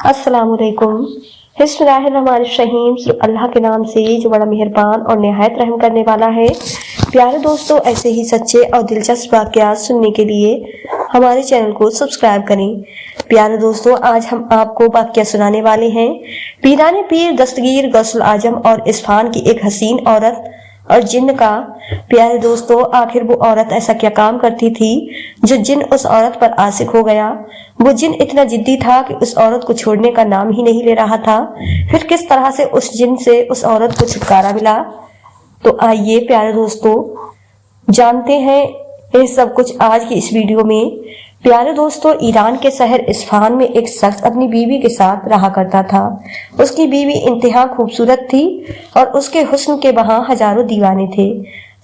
अस्सलाम वालेकुम। बिस्मिल्लाहिर्रहमानिर्रहीम। अल्लाह के नाम से जो बड़ा मेहरबान और निहायत रहम करने वाला है। प्यारे दोस्तों, ऐसे ही सच्चे और दिलचस्प वाक़यात सुनने के लिए हमारे चैनल को सब्सक्राइब करें। प्यारे दोस्तों, आज हम आपको वाक़या सुनाने वाले हैं पीराने पीर दस्तगीर गौसुल आजम और इस्फहान की एक हसीन औरत और जिन्न का। प्यारे दोस्तों, आखिर वो औरत ऐसा क्या काम करती थी जो जिन उस औरत पर आशिक हो गया। वो जिन इतना जिद्दी था कि उस औरत को छोड़ने का नाम ही नहीं ले रहा था। फिर किस तरह से उस जिन से उस औरत को छुटकारा मिला। तो आइए प्यारे दोस्तों जानते हैं ये सब कुछ आज की इस वीडियो में। प्यारे दोस्तों, ईरान के शहर इस्फहान में एक शख्स अपनी बीवी के साथ रहा करता था। उसकी बीवी इंतहा खूबसूरत थी और उसके हुस्न के वहां हजारों दीवाने थे।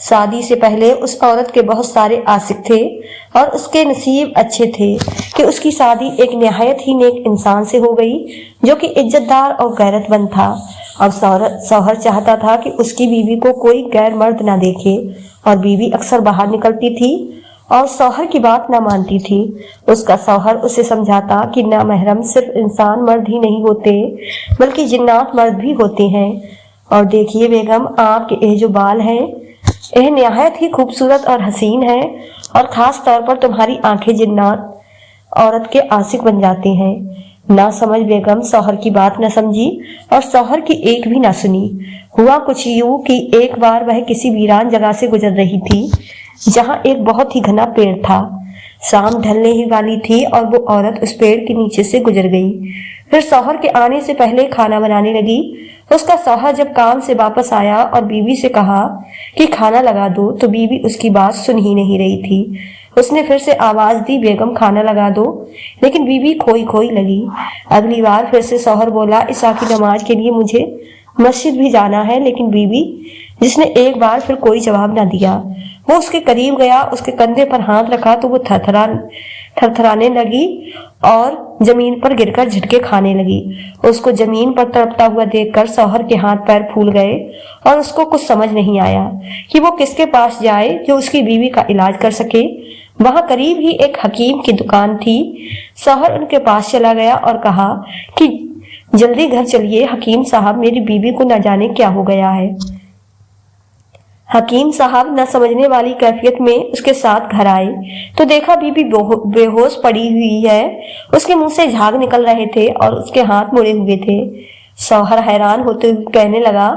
शादी से पहले उस औरत के बहुत सारे आशिक थे और उसके नसीब अच्छे थे कि उसकी शादी एक निहायत ही नेक इंसान से हो गई जो कि इज्जतदार और गैरतमंद था। और शौहर चाहता था कि उसकी बीवी को कोई गैर मर्द ना देखे और बीवी अक्सर बाहर निकलती थी और शौहर की बात ना मानती थी। उसका शौहर उसे समझाता कि नामहरम सिर्फ इंसान मर्द ही नहीं होते बल्कि जिन्नात मर्द भी होते हैं। और देखिए बेगम, आपके ये जो बाल हैं यह निहायत ही खूबसूरत और हसीन है और खास तौर पर तुम्हारी आंखें जिन्नात औरत के आशिक बन जाते हैं। ना समझ बेगम शौहर की बात न समझी और शौहर की एक भी ना सुनी। हुआ कुछ यूं कि एक बार वह किसी वीरान जगह से गुजर रही थी जहां एक बहुत ही घना पेड़ था। शाम ढलने ही वाली थी और वो औरत उस पेड़ के नीचे से गुजर गई। फिर शौहर के आने से पहले खाना बनाने लगी। उसका शौहर जब काम से वापस आया और बीवी से कहा कि खाना लगा दो तो बीवी उसकी बात सुन ही नहीं रही थी। उसने फिर से आवाज दी, बेगम खाना लगा दो, लेकिन बीवी खोई खोई लगी। अगली बार फिर से शौहर बोला, इशा की नमाज के लिए मुझे मस्जिद भी जाना है, लेकिन बीवी जिसने एक बार फिर कोई जवाब न दिया। वो उसके करीब गया, उसके कंधे पर हाथ रखा तो वो थरथराने लगी और जमीन पर गिरकर झटके खाने लगी। उसको जमीन पर तड़पता हुआ देखकर शौहर के हाथ पैर फूल गए और उसको कुछ समझ नहीं आया कि वो किसके पास जाए जो उसकी बीवी का इलाज कर सके। वहां करीब ही एक हकीम की दुकान थी। शौहर उनके पास चला गया और कहा कि जल्दी घर चलिए हकीम साहब, मेरी बीवी को न जाने क्या हो गया है। हकीम साहब न समझने वाली कैफियत में उसके साथ घर आए तो देखा बीबी बेहोश पड़ी हुई है। उसके मुंह से झाग निकल रहे थे और उसके हाथ मुड़े हुए थे। शौहर हैरान होते हुए कहने लगा,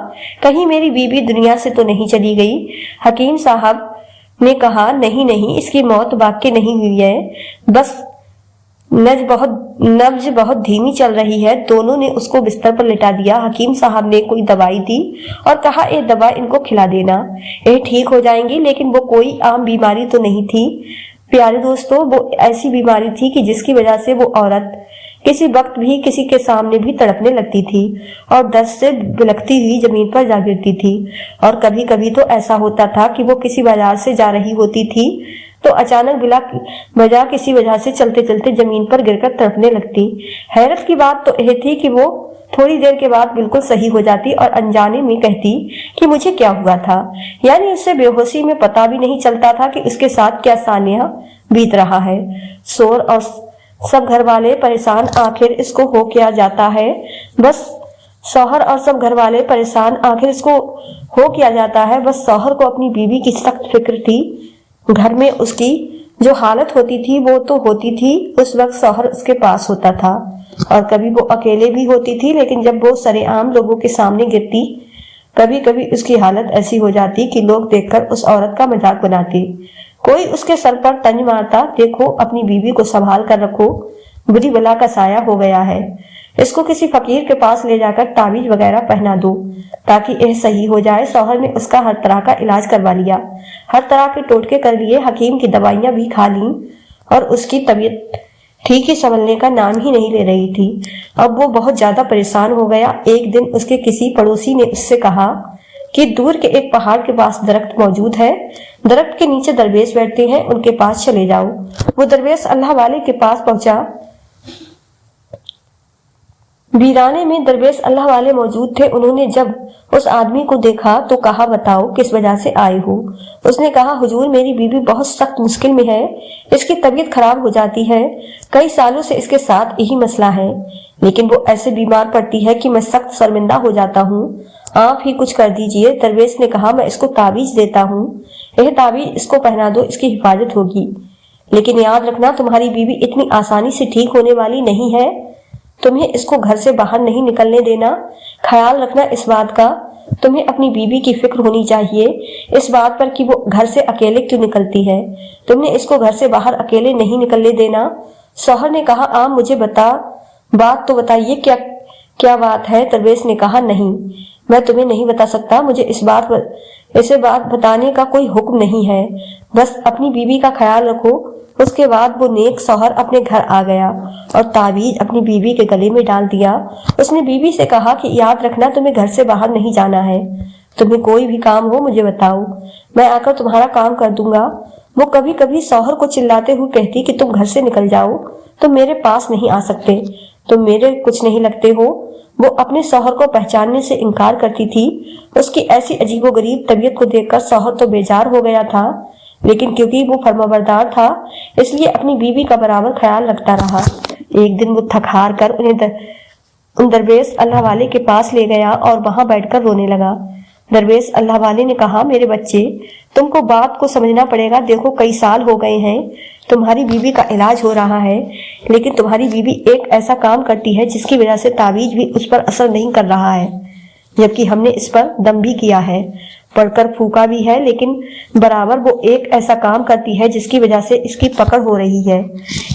कहीं मेरी बीबी दुनिया से तो नहीं चली गई। हकीम साहब ने कहा, नहीं नहीं, इसकी मौत वाकई नहीं हुई है, बस नब्ज बहुत धीमी चल रही है। दोनों ने उसको बिस्तर पर लिटा दिया। हकीम साहब ने कोई दवाई दी और कहा, ये दवा इनको खिला देना, ये ठीक हो जाएंगी। लेकिन वो कोई आम बीमारी तो नहीं थी प्यारे दोस्तों, वो ऐसी बीमारी थी कि जिसकी वजह से वो औरत किसी वक्त भी किसी के सामने भी तड़पने लगती थी और दर्द से बिलखती हुई जमीन पर जा गिरती थी। और कभी कभी तो ऐसा होता था कि वो किसी बाजार से जा रही होती थी तो अचानक बिला वजह किसी वजह से चलते चलते जमीन पर गिरकर तड़पने लगती। हैरत की बात तो यह थी कि वो थोड़ी देर के बाद बिल्कुल सही हो जाती और अनजाने में कहती कि मुझे क्या हुआ था। यानी उससे बेहोशी में पता भी नहीं चलता था कि उसके साथ क्या सानिया बीत रहा है। शोर और सब घर वाले परेशान, आखिर इसको हो क्या जाता है। बस शौहर और सब घर वाले परेशान, आखिर इसको हो क्या जाता है। बस शौहर को अपनी बीवी की सख्त फिक्र थी। घर में उसकी जो हालत होती थी वो तो होती थी, उस वक्त शौहर उसके पास होता था और कभी वो अकेले भी होती थी। लेकिन जब वो सरेआम लोगों के सामने गिरती, कभी कभी उसकी हालत ऐसी हो जाती कि लोग देखकर उस औरत का मजाक बनाते। कोई उसके सर पर तंज मारता, देखो अपनी बीवी को संभाल कर रखो, बुरी बला का साया हो गया है, इसको किसी फकीर के पास ले जाकर ताबीज वगैरह पहना दो ताकि यह सही हो जाए। शौहर ने उसका हर तरह का इलाज करवा लिया, हर तरह के टोटके कर लिए, हकीम की दवाइयां भी खा ली और उसकी तबीयत ठीक ही संभलने का नाम ही नहीं ले रही थी। अब वो बहुत ज्यादा परेशान हो गया। एक दिन उसके किसी पड़ोसी ने उससे कहा कि दूर के एक पहाड़ के पास दरख्त मौजूद है, दरख्त के नीचे दरवेश बैठते हैं, उनके पास चले जाओ। वो दरवेश अल्लाह वाले के पास पहुंचा। वीराने में दरवेश अल्लाह वाले मौजूद थे। उन्होंने जब उस आदमी को देखा तो कहा, बताओ किस वजह से आए हो। उसने कहा, हुजूर मेरी बीवी बहुत सख्त मुश्किल में है, इसकी तबीयत खराब हो जाती है, कई सालों से इसके साथ यही मसला है, लेकिन वो ऐसे बीमार पड़ती है कि मैं सख्त शर्मिंदा हो जाता हूँ, आप ही कुछ कर दीजिए। दरवेश ने कहा, मैं इसको ताबीज देता हूँ, यह ताबीज इसको पहना दो, इसकी हिफाजत होगी, लेकिन याद रखना तुम्हारी बीवी इतनी आसानी से ठीक होने वाली नहीं है, तुम्हें इसको घर से बाहर नहीं निकलने देना। ख्याल रखना इस बात का, तुम्हें अपनी बीवी की फिक्र होनी चाहिए इस बात पर कि वो घर से अकेले क्यों निकलती है, तुमने इसको घर से बाहर अकेले नहीं निकलने देना। शौहर ने कहा, आप मुझे बात तो बताइए, क्या क्या बात है। दरवेश ने कहा, नहीं मैं तुम्हें नहीं बता सकता, मुझे इसे बात बताने का कोई हुक्म नहीं है, बस अपनी बीवी का ख्याल रखो। उसके बाद वो नेक शौहर अपने घर आ गया और ताबीज अपनी बीवी के गले में डाल दिया। उसने बीवी से कहा कि याद रखना तुम्हें घर से बाहर नहीं जाना है, तुम्हें कोई भी काम हो मुझे बताओ, मैं आकर तुम्हारा काम कर दूंगा। वो कभी कभी शौहर को चिल्लाते हुए कहती कि तुम घर से निकल जाओ, तुम मेरे पास नहीं आ सकते, तुम मेरे कुछ नहीं लगते हो। वो अपने शौहर को पहचानने से इनकार करती थी। उसकी ऐसी अजीबोगरीब तबीयत को देखकर शौहर तो बेजार हो गया था, लेकिन क्योंकि वो फर्माबरदार था इसलिए अपनी बीवी का बराबर ख्याल रखता रहा। एक दिन वो थक हार कर उन दरवेश अल्लाह वाले के पास ले गया और वहां बैठकर रोने लगा। दरवेश अल्लाह वाले ने कहा, मेरे बच्चे, तुमको बात को समझना पड़ेगा, देखो कई साल हो गए हैं तुम्हारी बीवी का इलाज हो रहा है, लेकिन तुम्हारी बीवी एक ऐसा काम करती है जिसकी वजह से ताबीज भी उस पर असर नहीं कर रहा है, जबकि हमने इस पर दम भी किया है, पढ़कर फूका भी है, लेकिन बराबर वो एक ऐसा काम करती है जिसकी वजह से इसकी पकड़ हो रही है,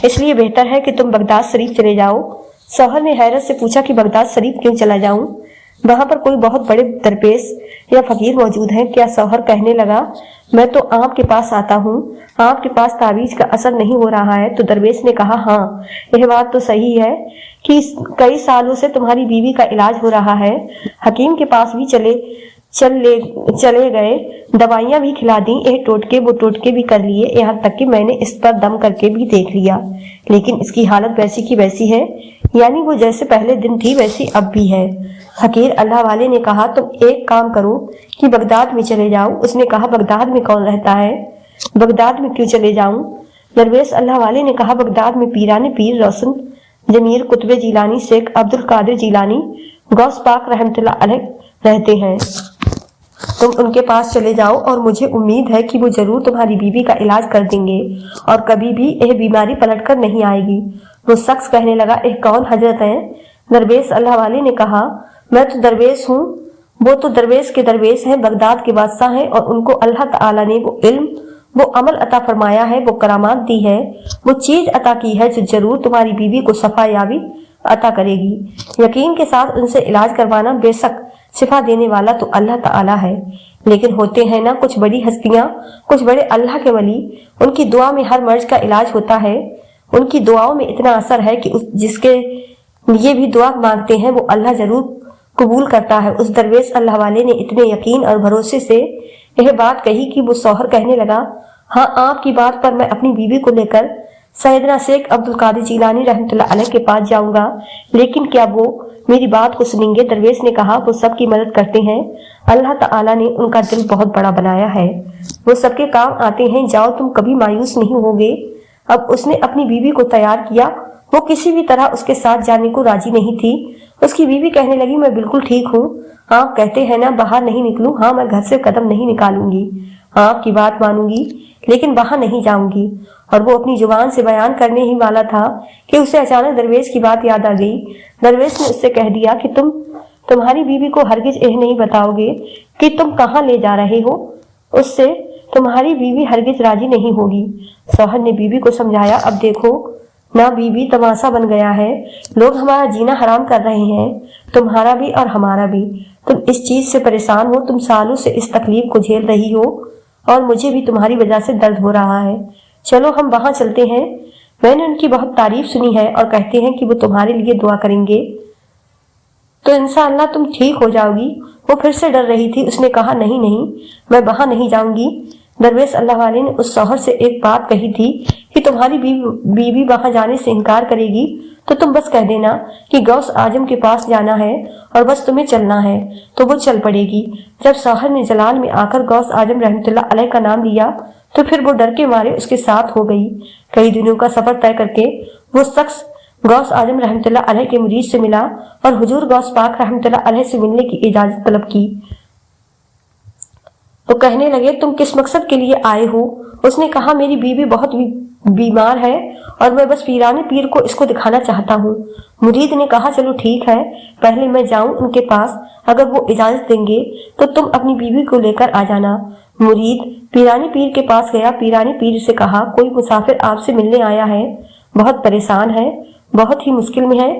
इसलिए बेहतर है कि तुम बगदाद शरीफ चले जाओ। शौहर ने हैरत से पूछा कि बगदाद शरीफ क्यों चला जाऊं, वहां पर कोई बहुत बड़े दरपेश या फकीर मौजूद हैं क्या। शौहर कहने लगा, मैं तो आपके पास आता हूँ, आपके पास ताबीज का असर नहीं हो रहा है। तो दरवेश ने कहा, हाँ यह बात तो सही है कि कई सालों से तुम्हारी बीवी का इलाज हो रहा है, हकीम के पास भी चले गए, दवाइयां भी खिला दी, ये टोटके वो टोटके भी कर लिए, यहाँ तक कि मैंने इस पर दम करके भी देख लिया, लेकिन इसकी हालत वैसी की वैसी है, यानी वो जैसे पहले दिन थी वैसी अब भी है। फकीर अल्लाह वाले ने कहा, तुम एक काम करो कि बगदाद में चले जाओ। उसने कहा, बगदाद में कौन रहता है, बगदाद में क्यों चले जाऊं। दरवेश अल्लाह वाले ने कहा, बगदाद में पीराने पीर रोशन जमीर कुतुब जिलानी शेख अब्दुल कादिर जिलानी गौस पाक रहमतुल्लाह अलैह रहते हैं, तुम उनके पास चले जाओ और मुझे उम्मीद है कि वो जरूर तुम्हारी बीवी का इलाज कर देंगे और कभी भी यह बीमारी पलट कर नहीं आएगी। वो शख्स कहने लगा, यह कौन हजरत है। दरवेश अल्लाह वाले ने कहा, मैं तो दरवेश हूँ, वो तो दरवेश के दरवेश हैं, बगदाद के बादशाह हैं, और उनको अल्लाह ताला ने वो इल्म वो अमल अता फरमाया है, वो करामात दी है, वो चीज अता की है जो जरूर तुम्हारी बीवी को सफा याबी अता करेगी। यकीन के साथ उनसे इलाज करवाना, बेशक शिफा देने वाला तो अल्लाह ताला है, लेकिन होते हैं ना कुछ बड़ी हस्तियां, कुछ बड़े अल्लाह के वली, उनकी दुआ में हर मर्ज का इलाज होता है, उनकी दुआओं में इतना असर है कि जिसके लिए भी दुआ मांगते हैं वो अल्लाह जरूर कबूल करता है। उस दरवेश अल्लाह वाले ने इतने यकीन और भरोसे से यह बात कही कि वो शौहर कहने लगा, हाँ आपकी बात पर मैं अपनी बीवी को लेकर सैयदना शेख अब्दुल कादिर जिलानी रहमतुल्लाह अलैह के पास जाऊंगा, लेकिन क्या वो मेरी बात को सुनेंगे। दरवेश ने कहा, वो सबकी मदद करते हैं, अल्लाह ताला ने उनका दिल बहुत बड़ा बनाया है, वो सबके काम आते हैं, जाओ तुम कभी मायूस नहीं होगे। अब उसने अपनी बीवी को तैयार किया, वो किसी भी तरह उसके साथ जाने को राजी नहीं थी। उसकी बीवी कहने लगी, मैं बिल्कुल ठीक हूँ, आप कहते हैं ना बाहर नहीं निकलूं, हाँ मैं घर से कदम नहीं निकालूंगी, हाँ आपकी बात मानूंगी, लेकिन बाहर नहीं जाऊंगी। और वो अपनी जुबान से बयान करने ही वाला था कि उसे अचानक दरवेश की बात याद आ गई। दरवेश ने उससे कह दिया कि तुम्हारी बीवी को हरगिज यह नहीं बताओगे कि तुम कहाँ ले जा रहे हो, उससे तुम्हारी बीवी हरगिज राजी नहीं होगी। शौहर ने बीवी को समझाया, अब देखो ना बीवी, तमाशा बन गया है, लोग हमारा जीना हराम कर रहे हैं, तुम्हारा भी और हमारा भी, तुम इस चीज से परेशान हो, तुम सालों से इस तकलीफ को झेल रही हो और मुझे भी तुम्हारी वजह से दर्द हो रहा है, चलो हम वहां चलते हैं। मैंने उनकी बहुत तारीफ सुनी है और कहते हैं कि वो तुम्हारे लिए दुआ करेंगे तो इंशाअल्लाह तुम ठीक हो जाओगी। वो फिर से डर रही थी, उसने कहा, नहीं नहीं मैं वहां नहीं जाऊंगी। दरवेश अल्लाह वाले ने उस शौहर से एक बात कही थी कि तुम्हारी बीवी वहां जाने से इनकार करेगी तो तुम बस कह देना कि गौस आजम के पास जाना है और बस तुम्हें चलना है, तो वो चल पड़ेगी। जब शौहर ने जलाल में आकर गौस आजम रहमतुल्लाह अलैह का नाम लिया तो फिर वो डर के मारे उसके साथ हो गई। कई दिनों का सफर तय करके वो शख्स गौस आजम रहमतुल्लाह अलैह के मुरीद से मिला और हुजूर गौस पाक रहमतुल्लाह अलैह से मिलने की इजाजत तलब की। तो कहने लगे, तुम किस मकसद के लिए आए हो? उसने कहा, मेरी बीवी बहुत बीमार है और मैं बस पीराने पीर को इसको दिखाना चाहता हूँ। मुरीद ने कहा, चलो ठीक है, पहले मैं जाऊं उनके पास, अगर वो इजाजत देंगे तो तुम अपनी बीवी को लेकर आ जाना। मुरीद पीराने पीर के पास गया। पीराने पीर से कहा, कोई मुसाफिर आपसे मिलने आया है, बहुत परेशान है, बहुत ही मुश्किल में है।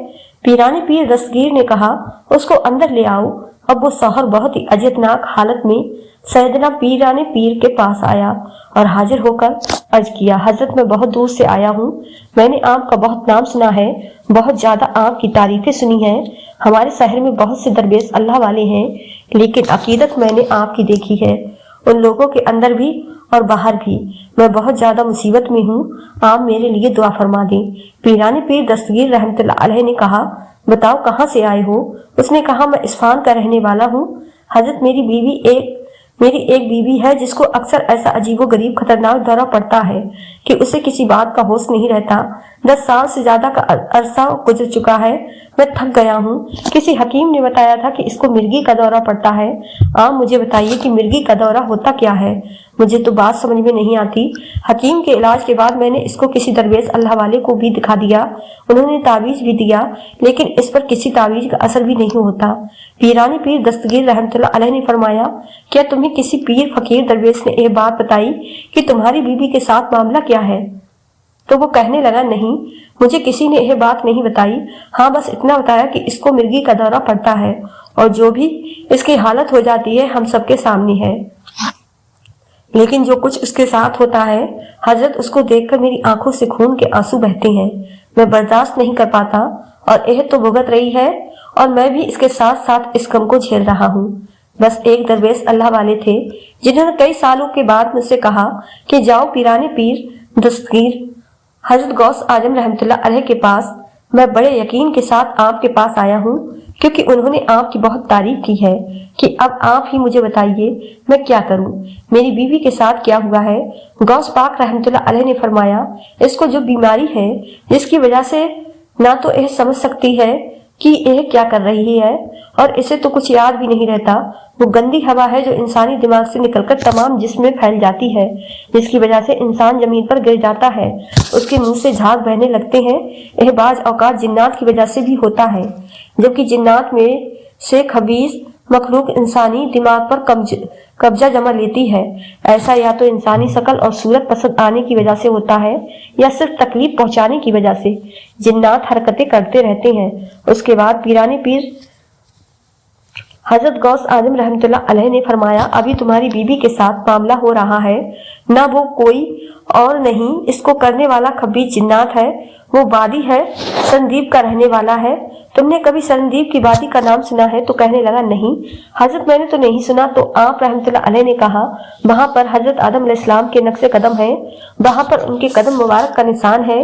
पीराने पीर दस्तगीर ने कहा, उसको अंदर ले आओ। अब वो शौहर बहुत ही अजियतनाक हालत में सैयदना पीराने पीर के पास आया और हाजिर होकर अर्ज किया, हजरत मैं बहुत दूर से आया हूँ, मैंने आपका बहुत नाम सुना है, बहुत ज्यादा आपकी तारीफें सुनी हैं। हमारे शहर में बहुत से दरवेश अल्लाह वाले हैं, लेकिन अकीदत मैंने आपकी देखी है, उन लोगों के अंदर भी और बाहर भी। मैं बहुत ज्यादा मुसीबत में हूँ, आप मेरे लिए दुआ फरमा दें। पीराने पीर दस्तगीर रहमतुल्लाह अलैह ने कहा, बताओ कहाँ से आए हो? उसने कहा, मैं इस्फान का रहने वाला हूँ। हजरत मेरी एक बीवी है जिसको अक्सर ऐसा अजीबो गरीब खतरनाक दौरा पड़ता है कि उसे किसी बात का होश नहीं रहता। 10 साल से ज्यादा का अरसा गुजर चुका है, मैं थक गया हूँ। किसी हकीम ने बताया था कि इसको मिर्गी का दौरा पड़ता है। आप मुझे बताइए कि मिर्गी का दौरा होता क्या है? मुझे तो बात समझ में नहीं आती। हकीम के इलाज के बाद मैंने इसको किसी दरवेश अल्लाह वाले को भी दिखा दिया, उन्होंने तावीज भी दिया, लेकिन इस पर किसी तावीज का असर भी नहीं होता। पीरानी पीर दस्तगीर रहमतुल्लाह अलैह ने फरमाया, क्या तुम्हें किसी पीर फकीर दरवेश ने यह बात बताई कि तुम्हारी बीवी के साथ मामला क्या है? तो वो कहने लगा, नहीं, मुझे किसी ने यह बात नहीं बताई। हाँ, बस इतना बताया कि इसको मिर्गी का दौरा पड़ता है और जो भी इसकी हालत हो जाती है हम सबके सामने है, लेकिन जो कुछ उसके साथ होता है हजरत, उसको देखकर मेरी आंखों से खून के आंसू बहते हैं। मैं बर्दाश्त नहीं कर पाता और यह तो भुगत रही है और मैं भी इसके साथ साथ इस गम को झेल रहा हूँ। बस एक दरवेश अल्लाह वाले थे जिन्होंने कई सालों के बाद मुझसे कहा कि जाओ पीराने पीर दस्तगीर हजरत गौस आजम रहमतुल्लाह अलैह के पास। मैं बड़े यकीन के साथ आपके पास आया हूँ क्योंकि उन्होंने आपकी बहुत तारीफ की है कि अब आप ही मुझे बताइए मैं क्या करूं, मेरी बीवी के साथ क्या हुआ है? गौस पाक रहमतुल्लाह अलैह ने फरमाया, इसको जो बीमारी है जिसकी वजह से ना तो यह समझ सकती है कि यह क्या कर रही है और इसे तो कुछ याद भी नहीं रहता, वो गंदी हवा है जो इंसानी दिमाग से निकलकर तमाम जिस्म में फैल जाती है, जिसकी वजह से इंसान जमीन पर गिर जाता है, उसके मुंह से झाग बहने लगते हैं। यह बाज औकात जिन्नात की वजह से भी होता है, जबकि जिन्नात में से खबीस मखलूक इंसानी दिमाग पर कब्जा जमा लेती है। ऐसा या तो इंसानी शकल और सूरत पसंद आने की वजह से होता है या सिर्फ तकलीफ पहुंचाने की वजह से जिन्नात हरकतें करते रहते हैं। उसके बाद पीराने पीर हजरत गौस आजम रहमतुल्लाह अलैह ने फरमाया, अभी तुम्हारी बीबी के साथ मामला हो रहा है, ना वो कोई और नहीं, इसको करने वाला खबीस जिन्नात है। वो वादी है, संदीप का रहने वाला है। तुमने कभी संदीप की वादी का नाम सुना है? तो कहने लगा, नहीं हजरत, मैंने तो नहीं सुना। तो आप रहमतुल्लाह अलैह ने कहा, वहां पर हजरत आदम अलैहिस्सलाम के नक्शे कदम है, वहां पर उनके कदम मुबारक का निशान है।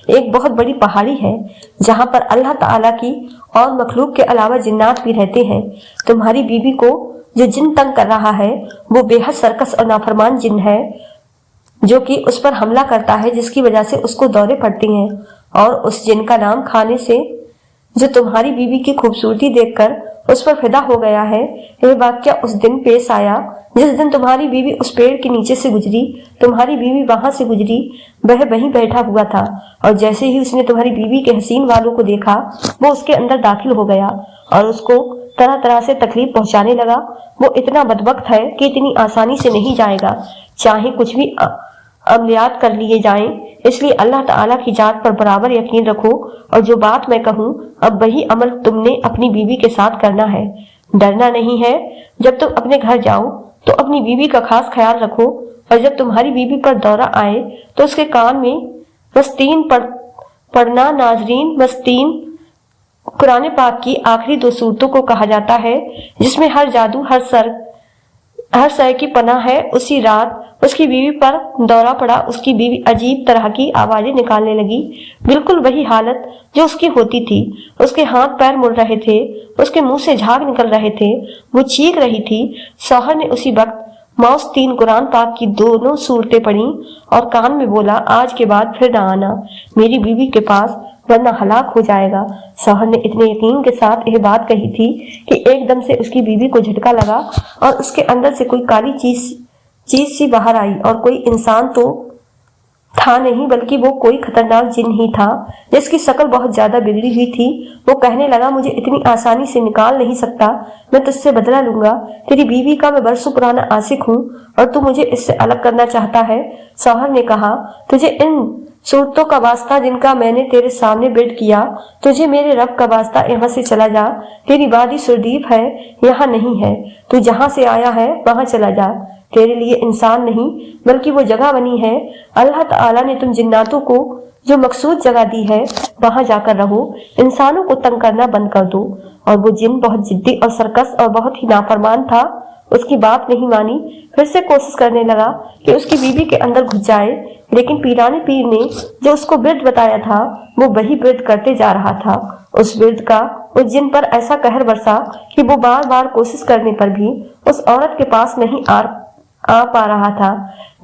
एक बहुत बड़ी पहाड़ी है जहां पर अल्लाह ताला की और मखलूक के अलावा जिन्नात भी रहते हैं। तुम्हारी बीबी को जो जिन तंग कर रहा है वो बेहद सरकस और नाफरमान जिन है जो कि उस पर हमला करता है, जिसकी वजह से उसको दौरे पड़ती हैं। और उस जिन का नाम खाने से जो तुम्हारी बीबी की खूबसूरती देखकर उस पर फिदा हो गया है। यह वाकया उस दिन पेश आया जिस दिन तुम्हारी बीवी उस पेड़ के नीचे से गुजरी। तुम्हारी बीवी वहां से गुजरी, वह वहीं बैठा हुआ था और जैसे ही उसने तुम्हारी बीवी के हसीन वालों को देखा वो उसके अंदर दाखिल हो गया और उसको तरह तरह से तकलीफ पहुंचाने लगा। वो इतना बदबख्त है कि इतनी आसानी से नहीं जाएगा, चाहे कुछ भी अमलियात कर लिए जाएं। इसलिए अल्लाह ताला की जात पर बराबर यकीन रखो और जो बात मैं कहूँ अब वही अमल तुमने अपनी बीवी के साथ करना है। डरना नहीं है। जब तुम अपने घर जाओ तो अपनी बीवी का खास ख्याल रखो और जब तुम्हारी बीवी पर दौरा आए तो उसके कान में मस्तीन पढ़ना। नाजरीन, मस्तीन कुरान पाक की आखिरी 2 सूरतों को कहा जाता है जिसमें हर जादू हर सर की पनाह है। उसी रात उसकी बीवी पर दौरा पड़ा। उसकी बीवी अजीब तरह की आवाजें निकालने लगी, बिल्कुल वही हालत जो उसकी होती थी। उसके हाथ पैर मुड़ रहे थे, उसके मुंह से झाग निकल रहे थे, वो चीख रही थी। शौहर ने उसी वक्त मौस 3 कुरान पाक की दोनों सूरतें पढ़ी और कान में बोला, आज के बाद फिर ना आना मेरी बीवी के पास, वरना हलाक हो जाएगा। शौहर ने इतने यकीन के साथ यह बात कही थी कि एकदम से उसकी बीवी को झटका लगा और उसके अंदर से कोई काली चीज सी बाहर आई और कोई इंसान तो था नहीं, बल्कि वो कोई खतरनाक जिन ही था जिसकी शक्ल बहुत ज्यादा बिगड़ी हुई थी। वो कहने लगा, मुझे इतनी आसानी से निकाल नहीं सकता, मैं तुझसे बदला लूंगा। तेरी बीवी का मैं बरसों पुराना आशिक हूँ और तू मुझे इससे अलग करना चाहता है। शौहर ने कहा, तुझे इन सूरतों का वास्ता जिनका मैंने तेरे सामने बिल्ड किया, तुझे मेरे रब का वास्ता, यहाँ से चला जा। तेरी वादी सुरदीप है, यहाँ नहीं है। तू जहाँ से आया है वहां चला जा। तेरे लिए इंसान नहीं बल्कि वो जगह बनी है। अल्लाह ताला ने तुम जिन्नातों को जो मकसूद जगह दी है वहां जाकर रहो। इंसानों को तंग करना बंद कर दो। और वो जिन बहुत जिद्दी और सरकस और बहुत ही नाफरमान था। उसकी बात नहीं मानी, फिर से कोशिश करने लगा कि उसकी बीवी के अंदर घुस जाए, लेकिन पीराने पीर ने जो उसको बिर्द बताया था वो वही बिर्द करते जा रहा था। उस बिर्द का उस जिन पर ऐसा कहर बरसा कि वो बार बार कोशिश करने पर भी उस औरत के पास नहीं आ पा रहा था।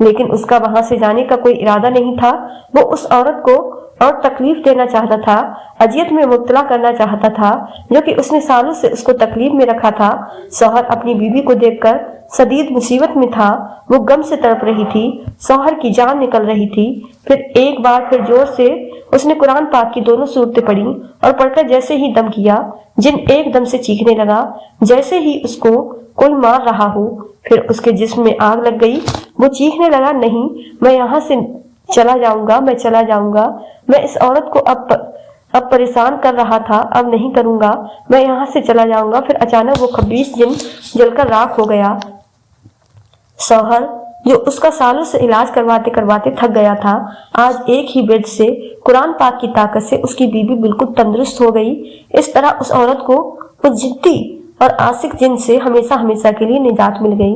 लेकिन उसका वहां से जाने का कोई इरादा नहीं था। वो उस औरत को और तकलीफ देना चाहता था, अजियत में मुब्तला करना चाहता था, जो कि उसने सालों से उसको तकलीफ में रखा था। शौहर अपनी बीवी को देखकर शदीद मुसीबत में था। वो गम से तड़प रही थी, शौहर की जान निकल रही थी। फिर एक बार फिर जोर से उसने कुरान पाक की दोनों सूरतें पढ़ी और पढ़कर जैसे ही दम किया, जिन एकदम से चीखने लगा, जैसे ही उसको कोई मार रहा हो। फिर उसके जिस्म में आग लग गई। वो चीखने लगा, नहीं, मैं यहाँ से चला जाऊंगा, मैं चला जाऊंगा। मैं इस औरत को अब परेशान कर रहा था, अब नहीं करूंगा, मैं यहाँ से चला जाऊंगा। फिर अचानक वो खबीस जिन जलकर राख हो गया। शौहर जो उसका सालों से इलाज करवाते करवाते थक गया था, आज एक ही बेड से कुरान पाक की ताकत से उसकी बीवी बिल्कुल तंदुरुस्त हो गई। इस तरह उस औरत को उस जिद्दी और आशिक जिन से हमेशा हमेशा के लिए निजात मिल गई।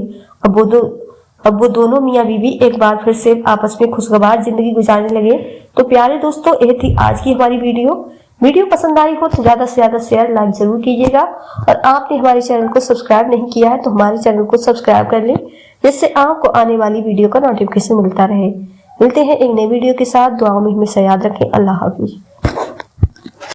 अब वो दोनों मियाँ बीवी एक बार फिर से आपस में खुशगवार जिंदगी गुजारने लगे। तो प्यारे दोस्तों, यह थी आज की हमारी वीडियो पसंद आई हो तो ज्यादा से ज्यादा शेयर लाइक जरूर कीजिएगा। और आपने हमारे चैनल को सब्सक्राइब नहीं किया है तो हमारे चैनल को सब्सक्राइब कर लें, जिससे आपको आने वाली वीडियो का नोटिफिकेशन मिलता रहे। मिलते हैं एक नई वीडियो के साथ। दुआओं में हमेशा याद रखें। अल्लाह हाफिज।